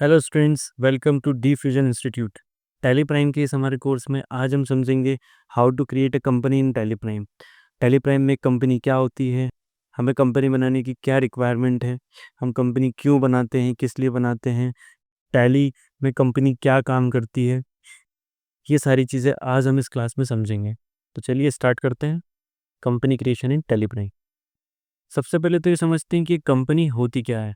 Hello students, welcome to the fusion institute. Tally Prime के इस हमारे कोर्स में आज हम समझेंगे how to create a company in Tally Prime. टैली प्राइम में कंपनी क्या होती है, हमें कंपनी बनाने की क्या रिक्वायरमेंट है, हम कंपनी क्यों बनाते हैं, किस लिए बनाते हैं, टैली में कंपनी क्या काम करती है, ये सारी चीज़ें आज हम इस क्लास में समझेंगे। तो चलिए स्टार्ट करते हैं। कंपनी क्रिएशन इन टैली प्राइम। सबसे पहले तो ये समझते हैं कि कंपनी होती क्या है।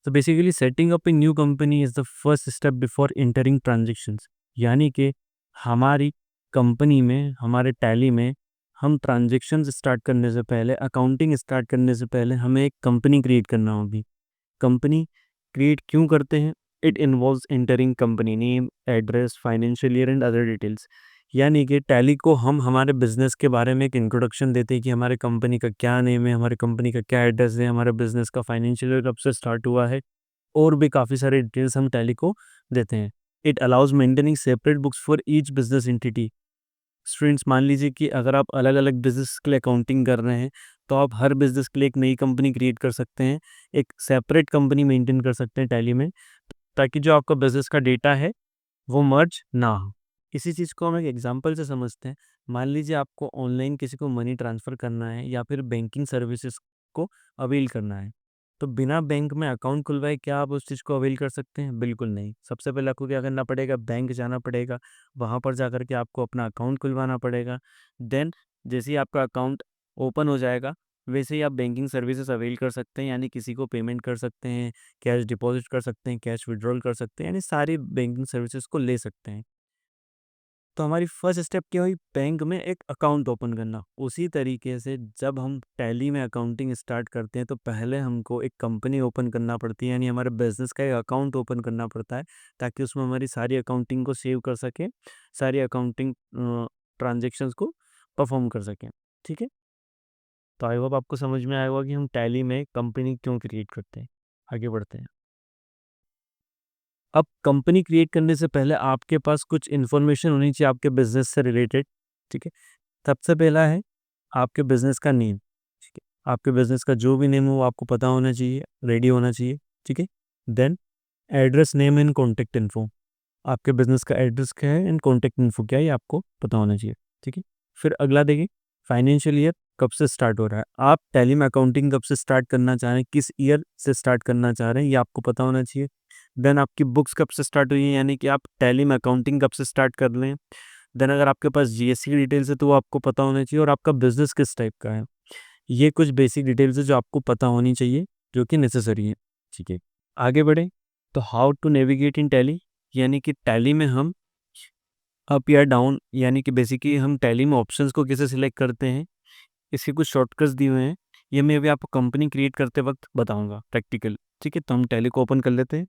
तो basically setting up a new company is the first step before entering transactions. यानी कि हमारी कंपनी में, हमारे टैली में, हम ट्रांजेक्शन्स स्टार्ट करने से पहले, अकाउंटिंग स्टार्ट करने से पहले हमें एक कंपनी क्रिएट करना होगी। कंपनी क्रिएट क्यों करते हैं? It involves entering company name, address, financial year and other details. यानी कि टैली को हम हमारे बिजनेस के बारे में एक इंट्रोडक्शन देते हैं कि हमारे कंपनी का क्या नेम है, हमारे कंपनी का क्या एड्रेस है, हमारे बिजनेस का फाइनेंशियल ईयर कब से स्टार्ट हुआ है, और भी काफ़ी सारे डिटेल्स हम टैली को देते हैं। It allows maintaining separate books for each business entity. Students, मान लीजिए कि अगर आप अलग अलग बिजनेस के लिए अकाउंटिंग कर रहे हैं, तो आप हर बिजनेस के लिए एक नई कंपनी क्रिएट कर सकते हैं, एक सेपरेट कंपनी मेंटेन कर सकते हैं टैली में, ताकि जो आपका बिजनेस का डेटा है वो मर्ज ना हो। इसी चीज़ को हम एक एग्जांपल से समझते हैं। मान लीजिए आपको ऑनलाइन किसी को मनी ट्रांसफ़र करना है या फिर बैंकिंग सर्विसेज को अवेल करना है, तो बिना बैंक में अकाउंट खुलवाए क्या आप उस चीज़ को अवेल कर सकते हैं? बिल्कुल नहीं। सबसे पहले आपको क्या करना पड़ेगा? बैंक जाना पड़ेगा, वहाँ पर जाकर के आपको अपना अकाउंट खुलवाना पड़ेगा। देन जैसे ही आपका अकाउंट ओपन हो जाएगा, वैसे ही आप बैंकिंग सर्विसेज अवेल कर सकते हैं, यानी किसी को पेमेंट कर सकते हैं, कैश डिपॉजिट कर सकते हैं, कैश विड्रॉल कर सकते हैं, यानी सारी बैंकिंग सर्विसेज को ले सकते हैं। तो हमारी फर्स्ट स्टेप क्या हुई? बैंक में एक अकाउंट ओपन करना। उसी तरीके से जब हम टैली में अकाउंटिंग स्टार्ट करते हैं, तो पहले हमको एक कंपनी ओपन करना पड़ती है, यानी हमारे बिजनेस का एक अकाउंट ओपन करना पड़ता है, ताकि उसमें हमारी सारी अकाउंटिंग को सेव कर सकें, सारी अकाउंटिंग ट्रांजेक्शन्स को परफॉर्म कर सकें। ठीक है, तो आई होप आपको समझ में आया होगा कि हम टैली में कंपनी क्यों क्रिएट करते हैं। आगे बढ़ते हैं। अब कंपनी क्रिएट करने से पहले आपके पास कुछ इन्फॉर्मेशन होनी चाहिए आपके बिजनेस से रिलेटेड। ठीक है, सबसे पहला है आपके बिजनेस का नेम। ठीक है, आपके बिजनेस का जो भी नेम हो वो आपको पता होना चाहिए, रेडी होना चाहिए। ठीक है, then address, name and contact info. आपके बिजनेस का एड्रेस क्या है एंड कॉन्टेक्ट इन्फो क्या है, ये आपको पता होना चाहिए। ठीक है, फिर अगला देखिए, फाइनेंशियल ईयर कब से स्टार्ट हो रहा है, आप टैली में अकाउंटिंग कब से स्टार्ट करना चाह रहे हैं, किस ईयर से स्टार्ट करना चाह रहे हैं, ये आपको पता होना चाहिए। देन आपकी बुक्स कब से स्टार्ट हुई है, यानी कि आप टैली में अकाउंटिंग कब से स्टार्ट कर लें। देन अगर आपके पास जीएसटी की डिटेल्स है तो वो आपको पता होना चाहिए, और आपका बिजनेस किस टाइप का है। ये कुछ बेसिक डिटेल्स है जो आपको पता होनी चाहिए, जो कि नेसेसरी है। ठीक है, आगे बढ़े तो how to navigate in Tally, यानी कि टैली में हम अप या डाउन, यानी कि बेसिकली हम टैली में ऑप्शंस को कैसे सिलेक्ट करते हैं, इसके कुछ शॉर्टकट्स दिए हुए हैं। ये मैं अभी आपको कंपनी क्रिएट करते वक्त बताऊंगा प्रैक्टिकल। ठीक है, तो हम टैली को ओपन कर लेते हैं।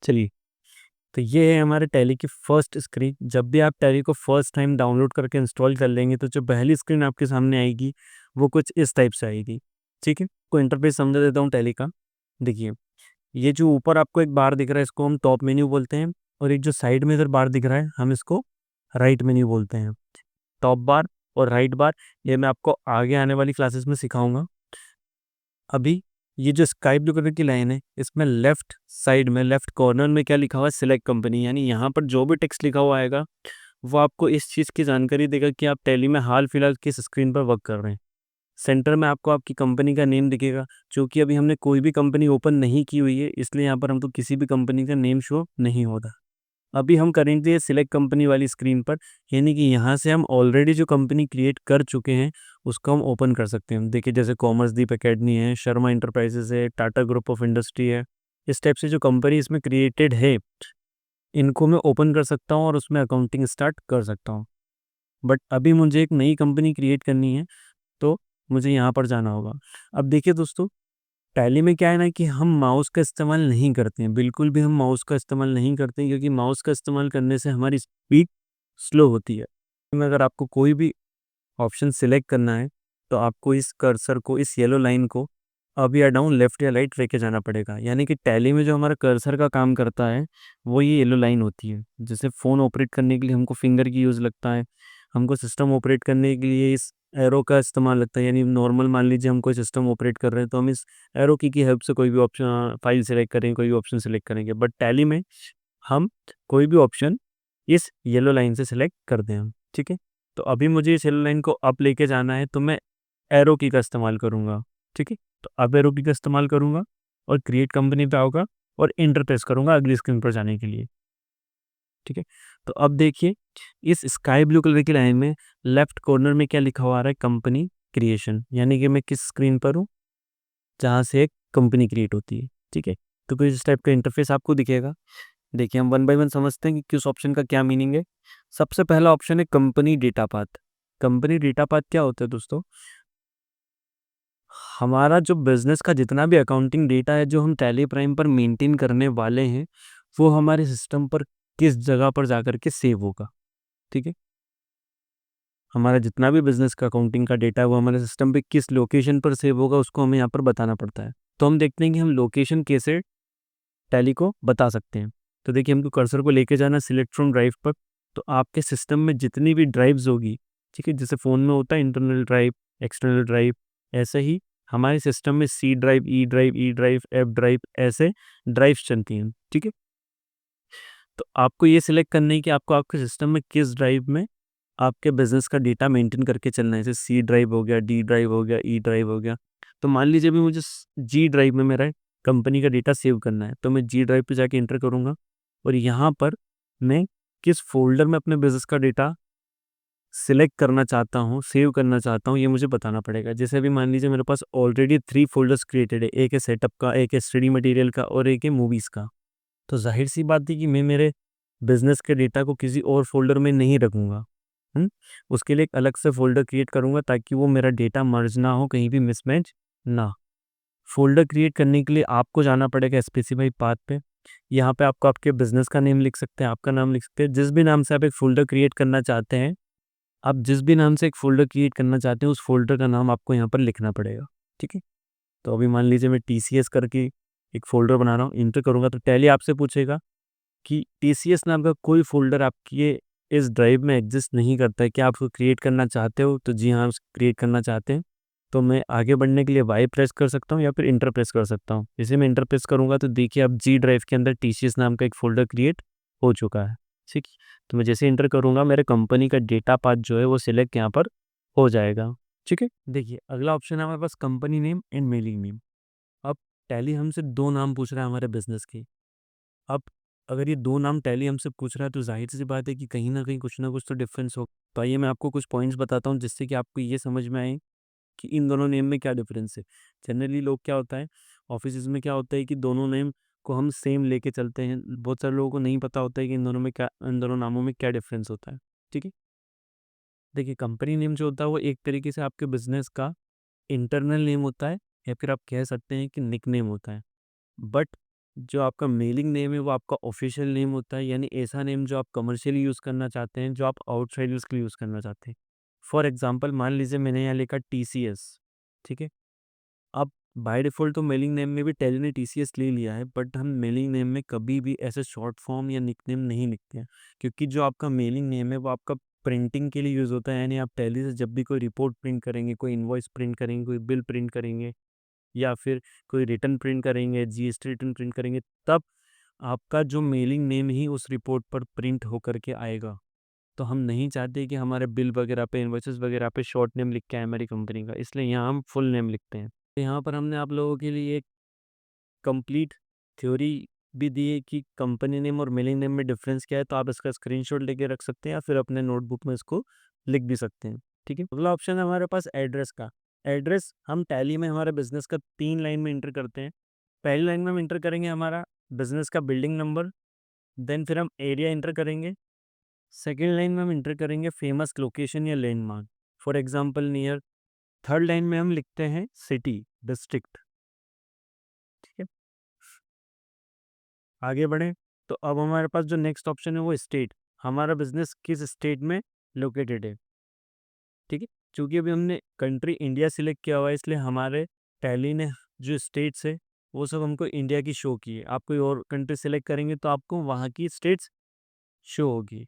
चलिए, तो ये है हमारे टैली की फर्स्ट स्क्रीन। जब भी आप टैली को फर्स्ट टाइम डाउनलोड करके इंस्टॉल कर लेंगे, तो जो पहली स्क्रीन आपके सामने आएगी वो कुछ इस टाइप से आएगी। ठीक है, को इंटरफेस समझा देता हूँ टैली का। देखिए, ये जो ऊपर आपको एक बार दिख रहा है, इसको हम टॉप मेन्यू बोलते हैं, और एक जो साइड में इधर बार दिख रहा है, हम इसको राइट मेन्यू बोलते हैं। टॉप बार और राइट बार, ये मैं आपको आगे आने वाली क्लासेस में सिखाऊंगा। अभी ये जो स्काई ब्लू कलर की लाइन है, इसमें लेफ्ट साइड में, लेफ्ट कॉर्नर में क्या लिखा हुआ है? Select company. यानी यहाँ पर जो भी टेक्स्ट लिखा हुआ आएगा वो आपको इस चीज़ की जानकारी देगा कि आप टैली में हाल फिलहाल किस स्क्रीन पर वर्क कर रहे हैं। सेंटर में आपको आपकी कंपनी का नेम दिखेगा। चूँकि अभी हमने कोई भी कंपनी ओपन नहीं की हुई है, इसलिए यहाँ पर हमको किसी भी कंपनी का नेम शो नहीं होगा। अभी हम करेंगे ये सिलेक्ट कंपनी वाली स्क्रीन पर, यानी कि यहाँ से हम ऑलरेडी जो कंपनी क्रिएट कर चुके हैं उसको हम ओपन कर सकते हैं। देखिए, जैसे कॉमर्सदीप एकेडमी है, शर्मा इंटरप्राइजेज है, टाटा ग्रुप ऑफ इंडस्ट्री है, इस टाइप से जो कंपनी इसमें क्रिएटेड है, इनको मैं ओपन कर सकता हूँ और उसमें अकाउंटिंग स्टार्ट कर सकता हूँ। बट अभी मुझे एक नई कंपनी क्रिएट करनी है, तो मुझे यहाँ पर जाना होगा। अब देखिए दोस्तों, टैली में क्या है ना कि हम माउस का इस्तेमाल नहीं करते हैं, बिल्कुल भी हम माउस का इस्तेमाल नहीं करते हैं, क्योंकि माउस का इस्तेमाल करने से हमारी स्पीड स्लो होती है। अगर आपको कोई भी ऑप्शन सिलेक्ट करना है, तो आपको इस कर्सर को, इस येलो लाइन को अप या डाउन, लेफ्ट या राइट लेके जाना पड़ेगा। यानी कि टैली में जो हमारा कर्सर का काम करता है वो ये येलो लाइन होती है। जैसे फ़ोन ऑपरेट करने के लिए हमको फिंगर की यूज़ लगता है, हमको सिस्टम ऑपरेट करने के लिए इस एरो का इस्तेमाल लगता है। यानी नॉर्मल मान लीजिए हम कोई सिस्टम ऑपरेट कर रहे हैं तो हम इस एरो की हेल्प से कोई भी ऑप्शन फाइल सेलेक्ट करेंगे, कोई भी ऑप्शन सेलेक्ट करेंगे। बट टैली में हम कोई भी ऑप्शन इस येलो लाइन से सिलेक्ट कर दें हम, ठीक है। तो अभी मुझे इस येलो लाइन को अप लेके जाना है तो मैं एरो की का इस्तेमाल करूँगा, ठीक है। तो अप एरो की का इस्तेमाल करूँगा और क्रिएट कंपनी पे आऊँगा और एंटर प्रेस करूँगा अगली स्क्रीन पर जाने के लिए, ठीक है। तो अब देखिए इस स्काई ब्लू कलर की लाइन में लेफ्ट कॉर्नर में क्या लिखा हुआ आ रहा है, कंपनी क्रिएशन। यानी कि मैं किस स्क्रीन पर हूँ, जहाँ से एक कंपनी क्रिएट होती है, ठीक है। तो कुछ इस टाइप का इंटरफेस आपको दिखेगा। देखिए हम वन बाय वन समझते हैं कि किस ऑप्शन का क्या मीनिंग है। सबसे पहला ऑप्शन है company data path. Company data path क्या होता है दोस्तों, हमारा जो बिजनेस का जितना भी अकाउंटिंग डेटा है जो हम टैली प्राइम पर मेंटेन करने वाले हैं वो हमारे सिस्टम पर किस जगह पर जाकर के सेव होगा, ठीक है। हमारा जितना भी बिजनेस का अकाउंटिंग का डेटा है वो हमारे सिस्टम पे किस लोकेशन पर सेव होगा उसको हमें यहाँ पर बताना पड़ता है। तो हम देखते हैं कि हम लोकेशन कैसे टैली को बता सकते हैं। तो देखिए हमको कर्सर को लेके जाना सिलेक्ट फ्रॉम ड्राइव पर। तो आपके सिस्टम में जितनी भी ड्राइव्स होगी, ठीक है, जैसे फ़ोन में होता है इंटरनल ड्राइव, एक्सटर्नल ड्राइव, ऐसे ही हमारे सिस्टम में C drive, E drive, F drive, ऐसे ड्राइव्स चलती हैं, ठीक है। तो आपको ये सिलेक्ट करना है कि आपको आपके सिस्टम में किस ड्राइव में आपके बिजनेस का डेटा मेंटेन करके चलना है। जैसे सी ड्राइव हो गया, डी ड्राइव हो गया, ई ड्राइव हो गया। तो मान लीजिए भी मुझे जी ड्राइव में मेरा कंपनी का डेटा सेव करना है तो मैं जी ड्राइव पे जाके एंटर करूँगा और यहाँ पर मैं किस फोल्डर में अपने बिजनेस का डेटा सिलेक्ट करना चाहता हूँ, सेव करना चाहता हूँ, ये मुझे बताना पड़ेगा। जैसे अभी मान लीजिए मेरे पास ऑलरेडी 3 फ़ोल्डर्स क्रिएटेड है, एक है सेटअप का, एक है स्टडी मटेरियल का और एक है मूवीज़ का। तो ज़ाहिर-सी बात है कि मैं मेरे बिज़नेस के डेटा को किसी और फ़ोल्डर में नहीं रखूँगा। उसके लिए एक अलग से फ़ोल्डर क्रिएट करूँगा ताकि वो मेरा डेटा मर्ज ना हो, कहीं भी मिसमैच ना। फ़ोल्डर क्रिएट करने के लिए आपको जाना पड़ेगा स्पेसिफाई पाथ पे। यहाँ पे आपको आपके बिज़नेस का नेम लिख सकते हैं, आपका नाम लिख सकते हैं। जिस भी नाम से आप एक फ़ोल्डर क्रिएट करना चाहते हैं, आप जिस भी नाम से एक फ़ोल्डर क्रिएट करना चाहते हैं, उस फ़ोल्डर का नाम आपको यहाँ पर लिखना पड़ेगा, ठीक है? तो अभी मान लीजिए मैं टीसीएस करके एक फ़ोल्डर बना रहा हूँ, एंटर करूँगा तो टैली आपसे पूछेगा कि टीसीएस नाम का कोई फ़ोल्डर आपके इस ड्राइव में एग्ज़िस्ट नहीं करता है, क्या आप उसको क्रिएट करना चाहते हो? तो जी हाँ, उसको क्रिएट करना चाहते हैं। तो मैं आगे बढ़ने के लिए वाई प्रेस कर सकता हूँ या फिर एंटर प्रेस कर सकता हूँ। जैसे मैं एंटर प्रेस करूँगा तो देखिए अब जी ड्राइव के अंदर टीसीएस नाम का एक फ़ोल्डर क्रिएट हो चुका है, ठीक है? तो मैं जैसे एंटर करूँगा मेरे कंपनी का डेटा पाथ जो है वो सिलेक्ट यहाँ पर हो जाएगा, ठीक है? देखिए अगला ऑप्शन है हमारे पास company name and mailing name. अब टैली हमसे 2 नाम पूछ रहा है हमारे बिज़नेस के। अब अगर ये 2 नाम टैली हमसे पूछ रहा है तो ज़ाहिर-सी बात है कि कहीं न कहीं कुछ ना कुछ तो डिफ़रेंस हो। तो आइए मैं आपको कुछ पॉइंट्स बताता हूँ जिससे कि आपको ये समझ में आए कि इन दोनों नेम में क्या डिफ़रेंस है। जनरली लोग क्या होता है, ऑफ़िसेज़ में क्या होता है कि दोनों नेम को हम सेम लेके चलते हैं। बहुत सारे लोगों को नहीं पता होता है कि इन दोनों नामों में क्या डिफ़रेंस होता है, ठीक है? देखिए कंपनी नेम जो होता है वो एक तरीके से आपके बिज़नेस का इंटरनल नेम होता है या फिर आप कह सकते हैं कि निकनेम होता है। बट जो आपका मेलिंग नेम है वो आपका ऑफ़िशियल नेम होता है, यानी ऐसा नेम जो आप कमर्शियली यूज़ करना चाहते हैं, जो आप आउटसाइड यूज़ के लिए यूज़ करना चाहते हैं। फॉर एग्ज़ाम्पल मान लीजिए मैंने यहाँ लिखा टीसीएस, ठीक है? अब बाय डिफ़ॉल्ट तो मेलिंग नेम में भी टैली ने टीसीएस ले लिया है, बट हम मेलिंग नेम में कभी भी ऐसे शॉर्ट फॉर्म या निकनेम नहीं लिखते हैं। क्योंकि जो आपका मेलिंग नेम है वो आपका प्रिंटिंग के लिए यूज़ होता है, यानी आप टैली से जब भी कोई रिपोर्ट प्रिंट करेंगे, कोई इनवॉइस प्रिंट करेंगे, कोई बिल प्रिंट करेंगे या फिर कोई रिटर्न प्रिंट करेंगे, जीएसटी रिटर्न प्रिंट करेंगे, तब आपका जो मेलिंग नेम ही उस रिपोर्ट पर प्रिंट होकर के आएगा। तो हम नहीं चाहते कि हमारे बिल वगैरह पे, इनवॉइसेस वगैरह पे शॉर्ट नेम लिख के आए हमारी कंपनी का, इसलिए यहाँ हम फुल नेम लिखते हैं। तो यहाँ पर हमने आप लोगों के लिए एक कंप्लीट थ्योरी भी दी है कि कंपनी नेम और मेलिंग नेम में डिफरेंस क्या है, तो आप इसका स्क्रीनशॉट लेके रख सकते हैं या फिर अपने नोटबुक में इसको लिख भी सकते हैं, ठीक है। अगला ऑप्शन है हमारे पास एड्रेस का। एड्रेस हम टैली में हमारे बिजनेस का 3 लाइन में इंटर करते हैं। पहली लाइन में हम इंटर करेंगे हमारा बिजनेस का बिल्डिंग नंबर, देन फिर हम एरिया इंटर करेंगे। सेकेंड लाइन में हम इंटर करेंगे फेमस लोकेशन या landmark, for example near. Third line में हम लिखते हैं सिटी, डिस्ट्रिक्ट, ठीक है। आगे बढ़ें तो अब हमारे पास जो नेक्स्ट ऑप्शन है वो स्टेट, हमारा बिजनेस किस स्टेट में लोकेटेड है, ठीक है। चूंकि अभी हमने कंट्री इंडिया सिलेक्ट किया हुआ है इसलिए हमारे टैली ने जो स्टेट्स है वो सब हमको इंडिया की शो की है। आप कोई और कंट्री सेलेक्ट करेंगे तो आपको वहाँ की स्टेट्स शो होगी।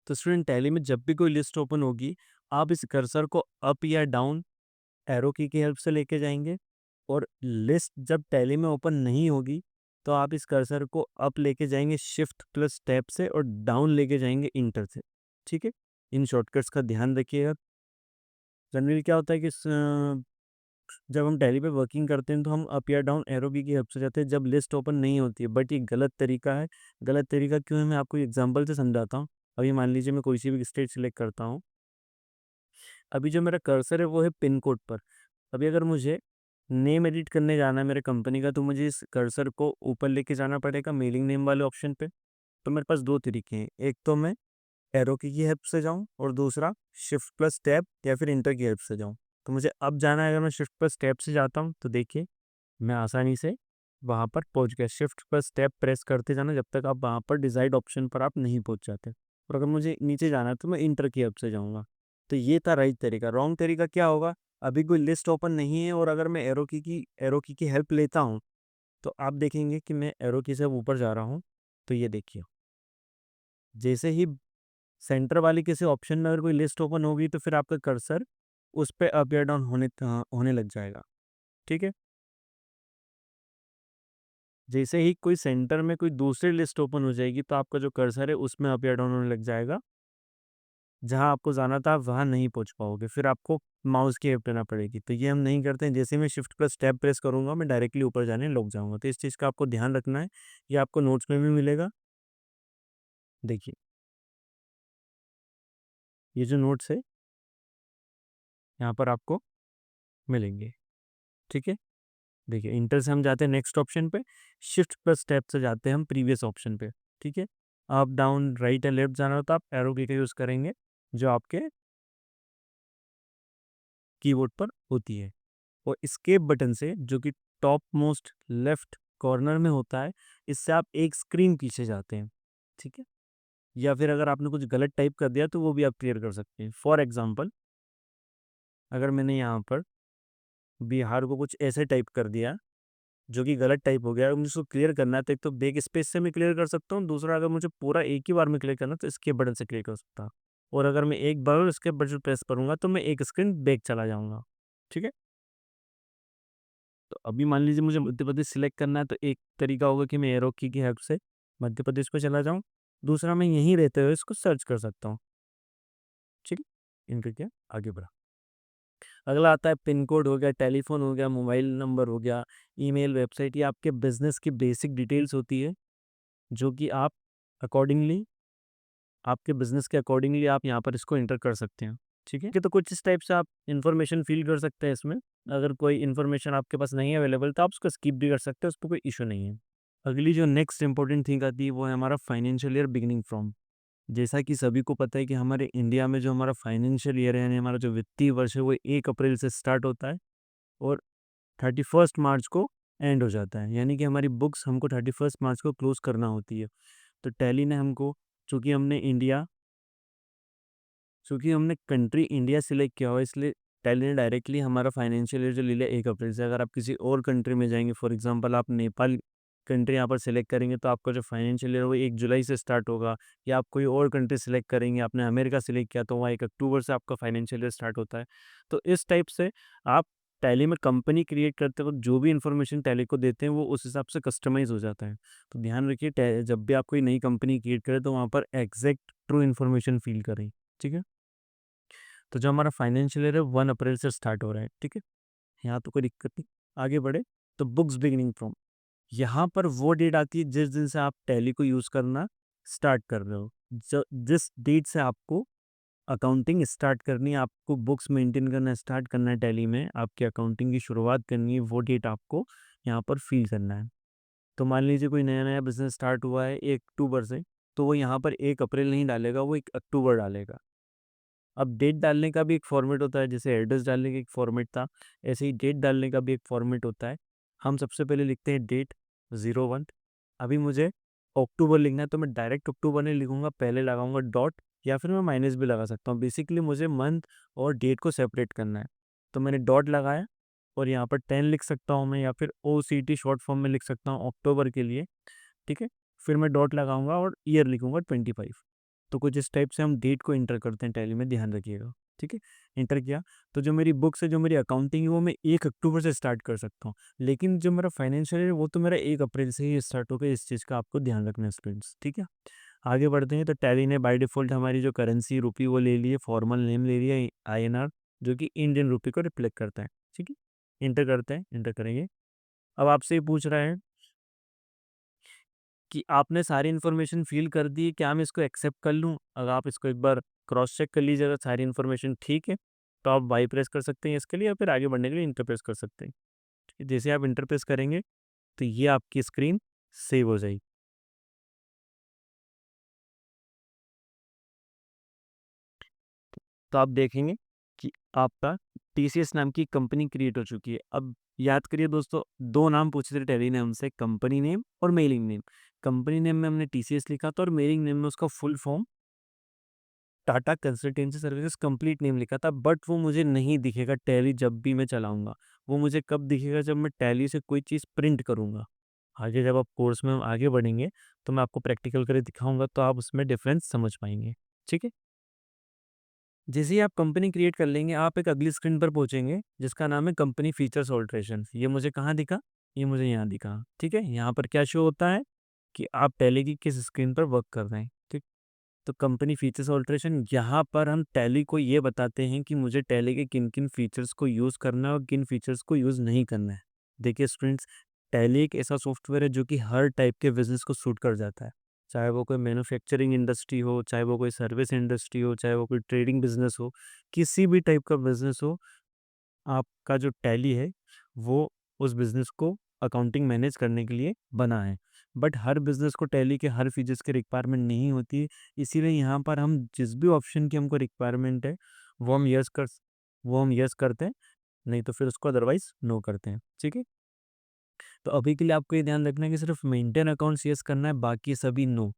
तो स्टूडेंट टैली में जब भी कोई लिस्ट ओपन होगी, आप इस कर्सर को अप या डाउन एरो की हेल्प से लेके जाएंगे, और लिस्ट जब टैली में ओपन नहीं होगी तो आप इस कर्सर को अप लेके जाएंगे शिफ्ट प्लस टैब से, और डाउन लेके जाएंगे इंटर से। ठीक है, इन शॉर्टकट्स का ध्यान रखिएगा। जनरली क्या होता है कि जब हम टैली पे वर्किंग करते हैं तो हम अप या डाउन एरो की हेल्प से जाते हैं जब लिस्ट ओपन नहीं होती है, बट ये गलत तरीका है। गलत तरीका क्यों है, मैं आपको एग्जांपल से समझाता हूँ। अभी मान लीजिए मैं कोई सी भी स्टेट सिलेक्ट करता हूँ। अभी जो मेरा कर्सर है वो है पिन कोड पर। अभी अगर मुझे नेम एडिट करने जाना है मेरे कंपनी का, तो मुझे इस कर्सर को ऊपर लेके जाना पड़ेगा मेलिंग नेम वाले ऑप्शन पे। तो मेरे पास दो तरीके हैं, एक तो मैं एरो की हेल्प से जाऊं, और दूसरा शिफ्ट प्लस टैब या फिर इंटर की हेल्प से जाऊं। तो मुझे अब जाना है, अगर मैं शिफ्ट प्लस टैब से जाता हूं तो देखिए मैं आसानी से वहां पर पहुंच गया। शिफ्ट प्लस टैब प्रेस करते जाना जब तक आप वहां पर डिसाइड ऑप्शन पर आप नहीं पहुंच जाते। और अगर मुझे नीचे जाना है तो मैं इंटर की हेल्प से जाऊंगा। तो ये था राइट तरीका। रॉन्ग तरीका क्या होगा, अभी कोई लिस्ट ओपन नहीं है और अगर मैं एरो की हेल्प लेता हूँ, तो आप देखेंगे कि मैं एरो की से ऊपर जा रहा हूँ। तो ये देखिए, जैसे ही सेंटर वाली किसी ऑप्शन में अगर कोई लिस्ट ओपन होगी तो फिर आपका कर्सर उस पे अप या डाउन होने लग जाएगा। ठीक है, जैसे ही कोई सेंटर में कोई दूसरी लिस्ट ओपन हो जाएगी तो आपका जो कर्सर है उसमें अप या डाउन होने लग जाएगा। जहां आपको जाना था आप वहां नहीं पहुंच पाओगे, फिर आपको माउस की हेल्प लेना पड़ेगी। तो ये हम नहीं करते हैं। जैसे ही मैं शिफ्ट प्लस टैब प्रेस करूंगा मैं डायरेक्टली ऊपर जाने लग जाऊंगा। तो इस चीज़ का आपको ध्यान रखना है। ये आपको नोट्स में भी मिलेगा। देखिए, ये जो नोट्स है यहाँ पर आपको मिलेंगे। ठीक है, देखिए इंटर से हम जाते हैं नेक्स्ट ऑप्शन पे, शिफ्ट प्लस टैब से जाते हैं हम प्रीवियस ऑप्शन पे। ठीक है, अप डाउन राइट या लेफ्ट जाना हो तो आप एरो की का यूज़ करेंगे जो आपके कीबोर्ड पर होती है। और एस्केप बटन से, जो कि टॉप मोस्ट लेफ्ट कॉर्नर में होता है, इससे आप एक स्क्रीन पीछे जाते हैं। ठीक है, या फिर अगर आपने कुछ गलत टाइप कर दिया तो वो भी आप क्लियर कर सकते हैं। फॉर एग्जांपल, अगर मैंने यहाँ पर बिहार को कुछ ऐसे टाइप कर दिया जो कि गलत टाइप हो गया, मुझे उसको क्लियर करना है तो एक तो बैक स्पेस से मैं क्लियर कर सकता हूँ, दूसरा अगर मुझे पूरा एक ही बार में क्लियर करना है तो इसके बटन से क्लियर कर सकता हूँ। और अगर मैं एक बार इसके बटन प्रेस करूंगा तो मैं एक स्क्रीन बैक चला जाऊंगा। ठीक है, तो अभी मान लीजिए मुझे मध्य प्रदेश सिलेक्ट करना है तो एक तरीका होगा कि मैं एरो की हेल्प से मध्य प्रदेश पर चला जाऊँ, दूसरा मैं यहीं रहते हुए इसको सर्च कर सकता हूँ। ठीक है, इनका क्या आगे बढ़ा। अगला आता है पिन कोड हो गया, टेलीफोन हो गया, मोबाइल नंबर हो गया, ईमेल, वेबसाइट। ये आपके बिजनेस की बेसिक डिटेल्स होती है जो कि आप अकॉर्डिंगली, आपके बिजनेस के अकॉर्डिंगली आप यहाँ पर इसको एंटर कर सकते हैं। ठीक है, तो कुछ इस टाइप से आप इन्फॉर्मेशन फिल कर सकते हैं इसमें। अगर कोई इन्फॉर्मेशन आपके पास नहीं है अवेलेबल तो आप उसको स्किप भी कर सकते हैं, उस पर कोई इशू नहीं है। अगली जो नेक्स्ट इंपॉर्टेंट थिंग आती है वो है हमारा फाइनेंशियल ईयर बिगिनिंग फ्रॉम। जैसा कि सभी को पता है कि हमारे इंडिया में जो हमारा फाइनेंशियल ईयर है, यानी हमारा जो वित्तीय वर्ष है, वो 1 अप्रैल से स्टार्ट होता है और 31 मार्च को एंड हो जाता है। यानी कि हमारी बुक्स हमको 31 मार्च को क्लोज करना होती है। तो टैली ने हमको, चूंकि हमने इंडिया चूंकि हमने कंट्री इंडिया सिलेक्ट किया हुआ है, इसलिए टैली ने डायरेक्टली हमारा फाइनेंशियल ईयर जो ले लिया 1 अप्रैल से। अगर आप किसी और कंट्री में जाएंगे, फॉर एग्जांपल आप नेपाल कंट्री यहाँ पर सिलेक्ट करेंगे, तो आपका जो फाइनेंशियल ईयर है वो 1 जुलाई से स्टार्ट होगा। या आप कोई और कंट्री सिलेक्ट करेंगे, आपने अमेरिका सिलेक्ट किया तो वहाँ 1 अक्टूबर से आपका फाइनेंशियल ईयर स्टार्ट होता है। तो इस टाइप से आप टैली में कंपनी क्रिएट करते वक्त जो भी इन्फॉर्मेशन टैली को देते हैं वो उस हिसाब से कस्टमाइज हो जाता है। तो ध्यान रखिए, जब भी आप कोई नई कंपनी क्रिएट करें तो वहाँ पर एग्जैक्ट ट्रू इन्फॉर्मेशन फील करें। ठीक है, तो जो हमारा फाइनेंशियल ईयर है 1 अप्रैल से स्टार्ट हो रहा है। ठीक है, यहाँ तो कोई दिक्कत नहीं, आगे बढ़े। तो बुक्स बिगिनिंग फ्रॉम, यहाँ पर वो डेट आती है जिस दिन से आप टैली को यूज़ करना स्टार्ट कर रहे हो। जो जिस डेट से आपको अकाउंटिंग स्टार्ट करनी है, आपको बुक्स मेंटेन करना स्टार्ट करना है टैली में, आपकी अकाउंटिंग की शुरुआत करनी है, वो डेट आपको यहाँ पर फील करना है। तो मान लीजिए कोई नया नया बिजनेस स्टार्ट हुआ है 1 अक्टूबर से, तो वो यहाँ पर 1 अप्रैल नहीं डालेगा, वो 1 अक्टूबर डालेगा। अब डेट डालने का भी एक फॉर्मेट होता है, जैसे एड्रेस डालने का एक फॉर्मेट था, ऐसे ही डेट डालने का भी एक फॉर्मेट होता है। हम सबसे पहले लिखते हैं डेट 01। अभी मुझे अक्टूबर लिखना है तो मैं डायरेक्ट अक्टूबर नहीं लिखूंगा, पहले लगाऊंगा डॉट, या फिर मैं माइनस भी लगा सकता हूँ। बेसिकली मुझे मंथ और डेट को सेपरेट करना है, तो मैंने डॉट लगाया और यहाँ पर 10 लिख सकता हूँ मैं, या फिर OCT शॉर्ट फॉर्म में लिख सकता हूँ अक्टूबर के लिए, ठीक है। फिर मैं डॉट लगाऊंगा और ईयर लिखूंगा 25। तो कुछ इस टाइप से हम डेट को इंटर करते हैं टैली में, ध्यान रखिएगा, ठीक है। इंटर किया तो जो मेरी बुक्स है, जो मेरी अकाउंटिंग है, वो मैं 1 अक्टूबर से स्टार्ट कर सकता हूँ। लेकिन जो मेरा फाइनेंशियल है वो तो मेरा 1 अप्रैल से ही स्टार्ट होगा। इस चीज़ का आपको ध्यान रखना है स्टूडेंट्स, ठीक है। आगे बढ़ते हैं। तो टैली ने बाय डिफ़ॉल्ट हमारी जो करेंसी रुपी वो ले ली है, फॉर्मल नेम ले लिया है INR, जो कि इंडियन रुपी को रिफ्लेक्ट करता है, ठीक है। इंटर करते हैं, इंटर करेंगे। अब आपसे ये पूछ रहा है कि आपने सारी इन्फॉर्मेशन फ़िल कर दी है, क्या मैं इसको एक्सेप्ट कर लूँ? अगर आप इसको एक बार क्रॉस चेक कर लीजिए, अगर सारी इन्फॉर्मेशन ठीक है, तो आप वाई प्रेस कर सकते हैं इसके लिए, या फिर आगे बढ़ने के लिए इंटर प्रेस कर सकते हैं। ठीक है, जैसे आप इंटर प्रेस करेंगे, तो ये आपकी स्क्रीन सेव हो जाएगी। तो आप देखेंगे कि आपका TCS नाम की कंपनी क्रिएट हो चुकी है। अब याद करिए दोस्तों, 2 नाम पूछे थे टैली ने हमसे, कंपनी नेम और मेलिंग नेम। कंपनी नेम में हमने TCS लिखा था और मेलिंग नेम में उसका full form Tata consultancy services complete name लिखा था, बट वो मुझे नहीं दिखेगा टैली जब भी मैं चलाऊँगा। वो मुझे कब दिखेगा? जब मैं टैली से कोई चीज़ प्रिंट करूँगा। आगे जब आप कोर्स में आगे बढ़ेंगे, तो मैं आपको प्रैक्टिकल करके दिखाऊँगा, तो आप उसमें डिफ़रेंस समझ पाएँगे। ठीक है? जैसे ही आप कंपनी क्रिएट कर लेंगे, आप एक अगली स्क्रीन पर पहुँचेंगे, जिसका नाम है कंपनी फीचर्स ऑल्टरेशन। ये मुझे कहाँ दिखा? ये मुझे यहाँ दिखा। ठीक है? यहाँ पर क्या शो होता है कि आप टैली की किस स्क्रीन पर वर्क कर रहे हैं। ठीक? तो कंपनी फीचर्स ऑल्टरेशन, यहाँ पर हम टैली को ये बताते हैं कि मुझे टैली के किन-किन फीचर्स को यूज़ करना है और किन फीचर्स को यूज़ नहीं करना है। देखिए स्टूडेंट्स, टैली एक ऐसा सॉफ्टवेयर है जो कि हर टाइप के बिज़नेस को सूट कर जाता है। चाहे वो कोई मैन्युफैक्चरिंग इंडस्ट्री हो, चाहे वो कोई सर्विस इंडस्ट्री हो, चाहे वो कोई ट्रेडिंग बिज़नेस हो, किसी भी टाइप का बिज़नेस हो, आपका जो टैली है, वो उस बिज़नेस को अकाउंटिंग मैनेज करने के लिए बना है। बट हर बिज़नेस को टैली के हर फीचर्स की रिक्वायरमेंट नहीं होती है, इसीलिए यहाँ पर हम जिस भी ऑप्शन की हमको रिक्वायरमेंट है, वो हम यस करते हैं, नहीं तो फिर उसको अदरवाइज़ नो करते हैं। ठीक है? तो अभी के लिए आपको ये ध्यान रखना है कि सिर्फ मेंटेन अकाउंट्स यस करना है, बाकी सभी नो।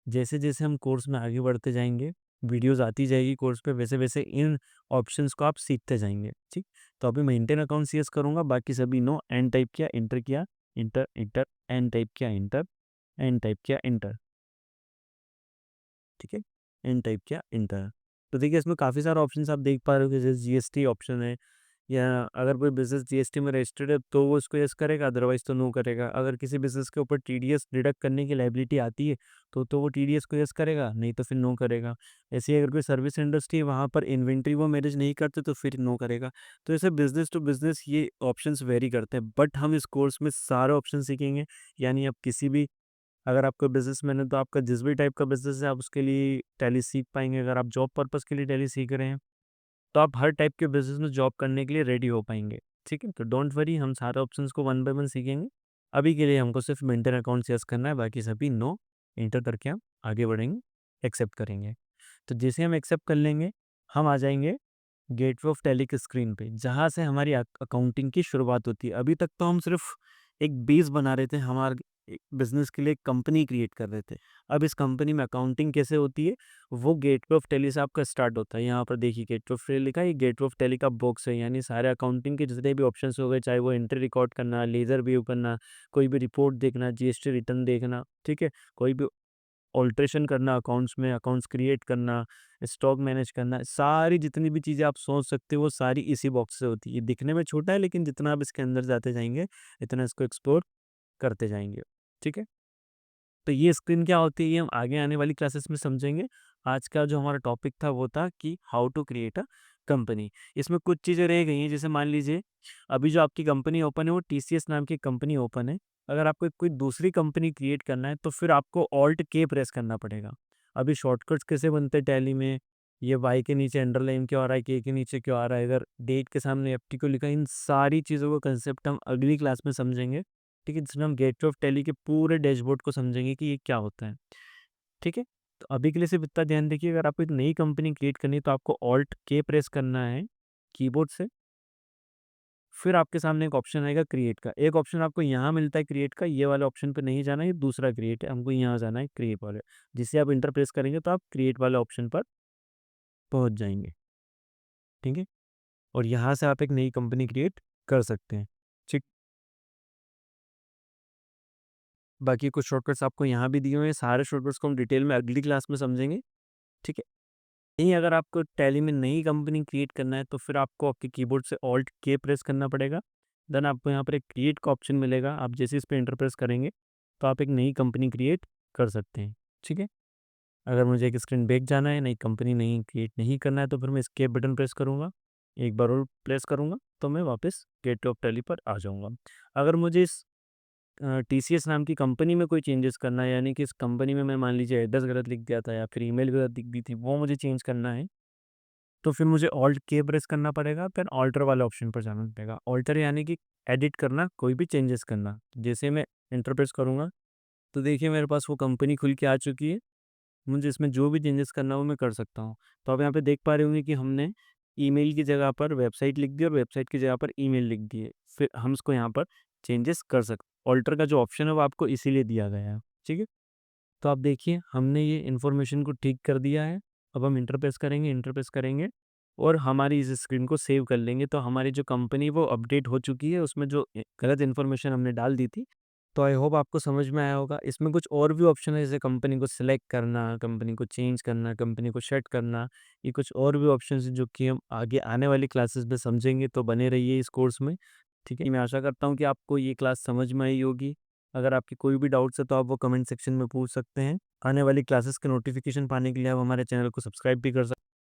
जैसे-जैसे हम कोर्स में आगे बढ़ते जाएँगे, वीडियोज़ आती जाएगी कोर्स पे, वैसे-वैसे इन ऑप्शंस को आप सीखते जाएँगे, ठीक? तो अभी मेंटेन अकाउंट्स यस करूँगा, बाकी सभी नो। एन टाइप किया, एंटर किया, एंटर, एंटर, एन टाइप किया, एंटर, एन टाइप किया, एंटर, ठीक है? एन टाइप किया, एंटर। तो देखिए इसमें काफ़ी सारे ऑप्शंस आप देख पा रहे हो कि जैसे जीएसटी ऑप्शन है, या अगर कोई बिज़नेस जीएसटी में रजिस्टर्ड है तो वो उसको यस करेगा, अदरवाइज़ तो नो करेगा। अगर किसी बिज़नेस के ऊपर टीडीएस डिडक्ट करने की लायबिलिटी आती है, तो वो टीडीएस को यस करेगा, नहीं तो फिर नो करेगा। ऐसे ही अगर कोई सर्विस इंडस्ट्री है, वहाँ पर इन्वेंटरी वो मैनेज नहीं करते, तो फिर नो करेगा। तो ऐसे बिज़नेस टू बिज़नेस ये ऑप्शंस वेरी करते हैं, बट हम इस कोर्स में सारे ऑप्शन सीखेंगे। यानी आप किसी भी, अगर आप कोई बिज़नेसमैन है तो आपका जिस भी टाइप का बिज़नेस है, आप उसके लिए टैली सीख पाएँगे। अगर आप जॉब पर्पज़ के लिए टैली सीख रहे हैं, तो आप हर टाइप के बिज़नेस में जॉब करने के लिए रेडी हो पाएँगे, ठीक है? तो डोंट वरी, हम सारे ऑप्शंस को वन बाय वन सीखेंगे। अभी के लिए हमको सिर्फ मेंटेन अकाउंट यस करना है, बाकी सभी नो। एंटर करके हम आगे बढ़ेंगे, एक्सेप्ट करेंगे। तो जैसे हम एक्सेप्ट कर लेंगे, हम आ जाएँगे गेटवे ऑफ टैली की स्क्रीन पे, जहाँ से हमारी अकाउंटिंग की शुरुआत होती है। अभी तक तो हम सिर्फ एक बेस बना रहे थे, हमारे बिज़नेस के लिए कंपनी क्रिएट कर रहे थे। अब इस कंपनी में अकाउंटिंग कैसे होती है, वो गेटवे ऑफ टैली से आपका स्टार्ट होता है। यहाँ पर देखिए गेटवे ऑफ टैली लिखा है, ये गेटवे ऑफ टैली का बॉक्स है, यानी सारे अकाउंटिंग के जितने भी ऑप्शंस हो गए, चाहे वो एंट्री रिकॉर्ड करना, लेज़र व्यू करना, कोई भी रिपोर्ट देखना, जीएसटी रिटर्न देखना, ठीक है? कोई भी ऑल्टरेशन करना अकाउंट्स में, अकाउंट्स क्रिएट करना, स्टॉक मैनेज करना, सारी जितनी भी चीज़ें आप सोच सकते हो, वो सारी इसी बॉक्स से होती है। ये दिखने में छोटा है, लेकिन जितना आप इसके अंदर जाते जाएँगे, इतना इसको एक्सप्लोर करते जाएँगे। ठीक है? तो ये स्क्रीन क्या होती है, ये हम आगे आने वाली क्लासेस में समझेंगे। आज का जो हमारा टॉपिक था वो था कि how to create a company. इसमें कुछ चीज़ें रह गई हैं, जैसे मान लीजिए अभी जो आपकी कंपनी ओपन है वो टीसीएस नाम की कंपनी ओपन है। अगर आपको कोई दूसरी कंपनी क्रिएट करना है तो फिर आपको ऑल्ट के प्रेस करना पड़ेगा। अभी शॉर्टकट्स कैसे बनते हैं टैली में, ये वाई के नीचे अंडरलाइन क्यों आ रहा है, के नीचे क्यों आ रहा है, अगर डेट के सामने एफटी क्यों लिखा है, इन सारी चीज़ों का कंसेप्ट हम अगली क्लास में समझेंगे। ठीक है? जिसमें हम गेटवे ऑफ टैली के पूरे डैशबोर्ड को समझेंगे कि ये क्या होता है। ठीक है? तो अभी के लिए सिर्फ इतना ध्यान रखिए, अगर आपको एक नई कंपनी क्रिएट करनी है तो आपको ऑल्ट के प्रेस करना है कीबोर्ड से। फिर आपके सामने एक ऑप्शन आएगा क्रिएट का। एक ऑप्शन आपको यहाँ मिलता है क्रिएट का, ये वाले ऑप्शन पे नहीं जाना है, ये दूसरा क्रिएट है, हमको यहाँ जाना है क्रिएट वाले। जिसे आप इंटर प्रेस करेंगे तो आप क्रिएट वाले ऑप्शन पर पहुँच जाएँगे। ठीक है? और यहाँ से आप एक नई कंपनी क्रिएट कर सकते हैं। ठीक। बाकी कुछ शॉर्टकट्स आपको यहाँ भी दिए हुए हैं, सारे शॉर्टकट्स को हम डिटेल में अगली क्लास में समझेंगे। ठीक है। नहीं, अगर आपको टैली में नई कंपनी क्रिएट करना है तो फिर आपको आपके कीबोर्ड से ऑल्ट के प्रेस करना पड़ेगा। देन आपको यहाँ पर एक क्रिएट का ऑप्शन मिलेगा, आप जैसे इस पर एंटर प्रेस करेंगे तो आप एक नई कंपनी क्रिएट कर सकते हैं। ठीक है। अगर मुझे एक स्क्रीन बैक जाना है, नई कंपनी नहीं क्रिएट नहीं करना है, तो फिर मैं एस्केप बटन प्रेस करूँगा, एक बार और प्रेस करूँगा तो मैं वापस गेटवे ऑफ टैली पर आ जाऊँगा। अगर मुझे इस टीसीएस नाम की कंपनी में कोई चेंजेस करना है, यानी कि इस कंपनी में मैं मान लीजिए एड्रेस गलत लिख दिया था या फिर ईमेल गलत लिख दी थी, वो मुझे चेंज करना है, तो फिर मुझे ऑल्ट के प्रेस करना पड़ेगा, फिर ऑल्टर वाले ऑप्शन पर जाना पड़ेगा। ऑल्टर यानी कि एडिट करना, कोई भी चेंजेस करना। जैसे मैं एंटर प्रेस करूँगा तो देखिए मेरे पास वो कंपनी खुल के आ चुकी है। मुझे इसमें जो भी चेंजेस करना हो मैं कर सकता हूँ। तो आप यहाँ पे देख पा रहे होंगे कि हमने ईमेल की जगह पर वेबसाइट लिख दी और वेबसाइट की जगह पर ईमेल लिख दी है। फिर हम इसको यहाँ पर चेंजेस कर सकते हैं। ऑल्टर का जो ऑप्शन है वो आपको इसीलिए दिया गया है। ठीक है। तो आप देखिए हमने ये इन्फॉर्मेशन को ठीक कर दिया है। अब हम इंटर प्रेस करेंगे और हमारी इस स्क्रीन को सेव कर लेंगे, तो हमारी जो कंपनी वो अपडेट हो चुकी है, उसमें जो गलत इन्फॉर्मेशन हमने डाल दी थी। तो आई होप आपको समझ में आया होगा। इसमें कुछ और भी ऑप्शन है, जैसे कंपनी को सिलेक्ट करना, कंपनी को चेंज करना, कंपनी को शेड करना। ये कुछ और भी ऑप्शन हैं जो कि हम आगे आने वाली क्लासेस में समझेंगे, तो बने रहिए इस कोर्स में। ठीक है। मैं आशा करता हूँ कि आपको ये क्लास समझ में आई होगी। अगर आपकी कोई भी डाउट्स है तो आप वो कमेंट सेक्शन में पूछ सकते हैं। आने वाली क्लासेस के नोटिफिकेशन पाने के लिए आप हमारे चैनल को सब्सक्राइब भी कर सकते हैं।